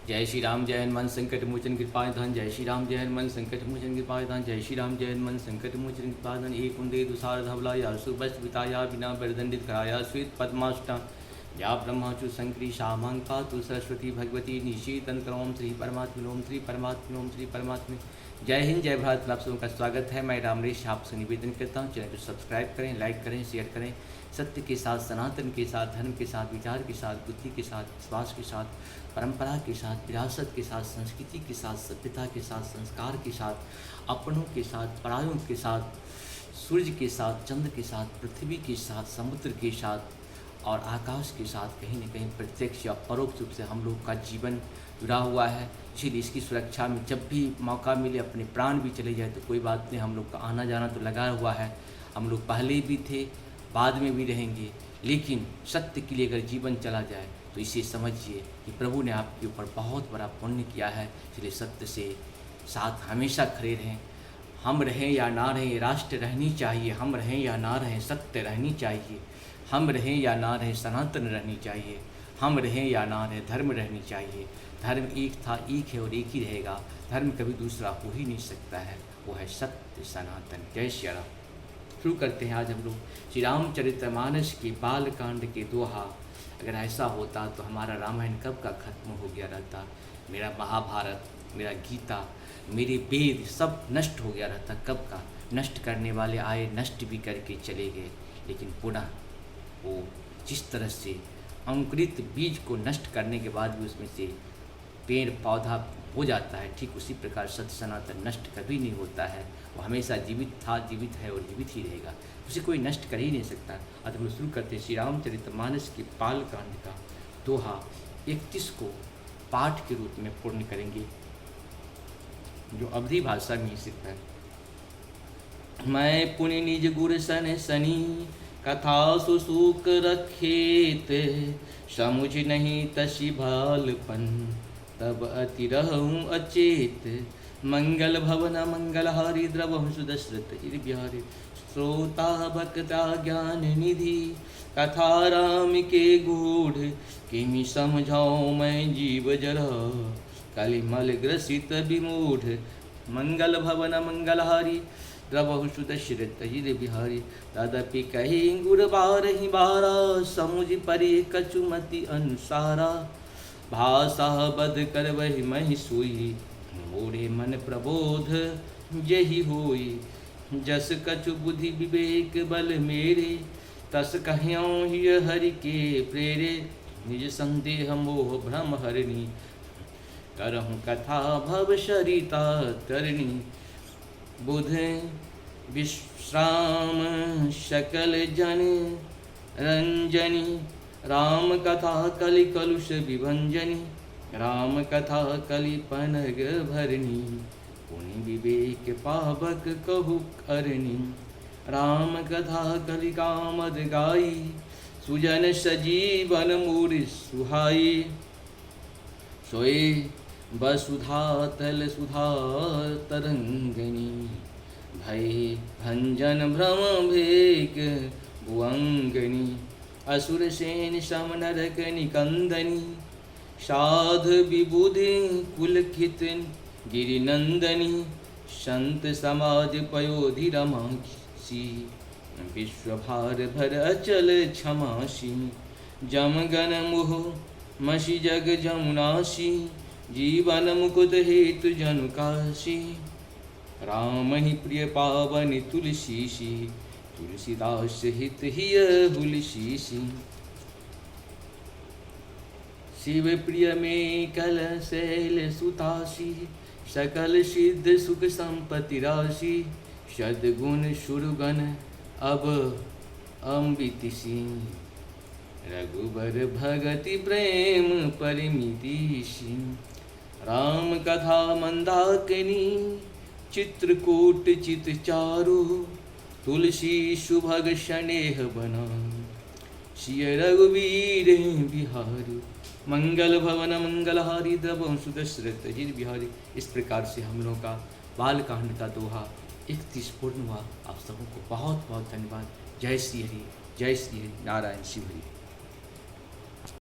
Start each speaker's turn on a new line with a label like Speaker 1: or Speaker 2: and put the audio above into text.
Speaker 1: जय श्री राम जय हनुमान संकट मोचन कृपा निधान। जय श्री राम जय हनुमान संकट मोचन कृपा निधान। जय श्री राम जय हनुमान संकट मोचन कृपा निधान। एक कुंदे दुसार धवला या सुबस विताया बिना बरदंडित कराया श्वेत पद्माष्टा या ब्रह्माचु शंकरी शामांका तु सरस्वती भगवती निशीतंत्र। ओम श्री परमात्मा ओम श्री परमात्मा ओम श्री परमात्मा। जय हिंद जय भारत। आप सबों का स्वागत है। मैं रामरेश आपसे निवेदन करता हूँ, चैनल को सब्सक्राइब करें, लाइक करें, शेयर करें। सत्य के साथ, सनातन के साथ, धर्म के साथ, विचार के साथ, बुद्धि के साथ, विश्वास के साथ, परंपरा के साथ, विरासत के साथ, संस्कृति के साथ, सभ्यता के साथ, संस्कार के साथ, अपनों के साथ, परायों के साथ, सूर्य के साथ, चंद्र के साथ, पृथ्वी के साथ, समुद्र के साथ और आकाश के साथ कहीं न कहीं प्रत्यक्ष या परोक्ष रूप से हम लोग का जीवन जुड़ा हुआ है। इसीलिए इसकी सुरक्षा में जब भी मौका मिले अपने प्राण भी चले जाए तो कोई बात नहीं, हम लोग का आना जाना तो लगा हुआ है। हम लोग पहले भी थे, बाद में भी रहेंगे, लेकिन सत्य के लिए अगर जीवन चला जाए तो इसे समझिए कि प्रभु ने आपके ऊपर बहुत बड़ा पुण्य किया है। इसलिए सत्य से साथ हमेशा खड़े रहें। हम रहें या ना रहें, राष्ट्र रहनी चाहिए। हम रहें या ना रहें, सत्य रहनी चाहिए। हम रहें या ना रहें, सनातन रहनी चाहिए। हम रहें या ना रहें, धर्म रहनी चाहिए। धर्म एक था, एक है और एक ही रहेगा। धर्म कभी दूसरा हो ही नहीं सकता है, वो है सत्य सनातन। जय श्री राम। शुरू करते हैं आज हम लोग श्री रामचरितमानस के बाल कांड के दोहा। अगर ऐसा होता तो हमारा रामायण कब का खत्म हो गया रहता। मेरा महाभारत, मेरा गीता, मेरे वेद सब नष्ट हो गया रहता कब का। नष्ट करने वाले आए, नष्ट भी करके चले गए, लेकिन पुनः वो जिस तरह से अंकुरित बीज को नष्ट करने के बाद भी उसमें से पेड़ पौधा हो जाता है, ठीक उसी प्रकार सत्य सनातन नष्ट कभी नहीं होता है। वो हमेशा जीवित था, जीवित है और जीवित ही रहेगा। उसे कोई नष्ट कर ही नहीं सकता। आज हम शुरू करते हैं श्री रामचरितमानस के बाल कांड का दोहा 31 को पाठ के रूप में पूर्ण करेंगे, जो अवधी भाषा में सिद्ध है। मैं पुनि निज गुर सन सनी कथा सुसूक रखेत, समुझ नहीं तसी भालपन तब अति रहूं अचेत। मंगल भवन मंगलहारी द्रवहु सुदशरथ चिर बिहारी। श्रोता भक्ता ज्ञान निधि कथा राम के गूढ़। किमि समझाऊं मैं जीव जरा कलिमल ग्रसित विमूढ़। मंगल भवन मंगलहारी द्रवहु सुदशरथ चिर बिहारी। तदपि कहि गुर बारहि बारा समुझ परि कछुमति अनुसारा। भाषा बद कर वही मही सोई मोरे मन प्रबोध यही होई। जस कछु बुद्धि विवेक बल मेरे तस कह्यों ही हरि के प्रेरे। निज संदेह मोह भ्रम हरिणी करहूँ कथा भव सरिता तरणी। बुध विश्राम सकल जन रंजनी। राम कथा कलि कलुष विभंजनी। राम कथा कलि पनग भरनी। पुनि विवेक पावक कहु करनी। राम कथा कलि कामद गाई। सुजन सजीवन मूरि सुहाई। सोए वसुधा तल सुधा तरंगनी। भय भंजन भ्रम भेक भुअंगनी। असुर सेन सम नरक निकंदनी। साध विबुधि कुलखित गिरिनंदनी। संत समाज पयोधि रमासी। विश्वभार भर अचल क्षमासी। जमगन मुह मसी जग जमुनासी। जीवन मुकुद हेतु जनुकासी। राम ही प्रिय पावन तुलसीसी। तुलसीदास हित हिय हुलसीसी। शिव प्रिय में कल शैल सुतासी। सकल सिद्ध सुख संपत्ति राशि। सद्गुण सुरगण अब अमृत सिंह। रघुबर भगति प्रेम परिमिति सिंह। राम कथा मंदाकिनी चित्रकूट चित चारु। तुलसी सुभग स्नेह बना सिय रघुवीर बिहारी। मंगल भवन मंगलहारी द्रवहु सुदशरथ चिर बिहारी। इस प्रकार से हम लोगों का बाल कांड का दोहा 31 पूर्ण हुआ। आप सबों को बहुत बहुत धन्यवाद। जय श्री हरि, जय श्री हरि, नारायण शिव हरि।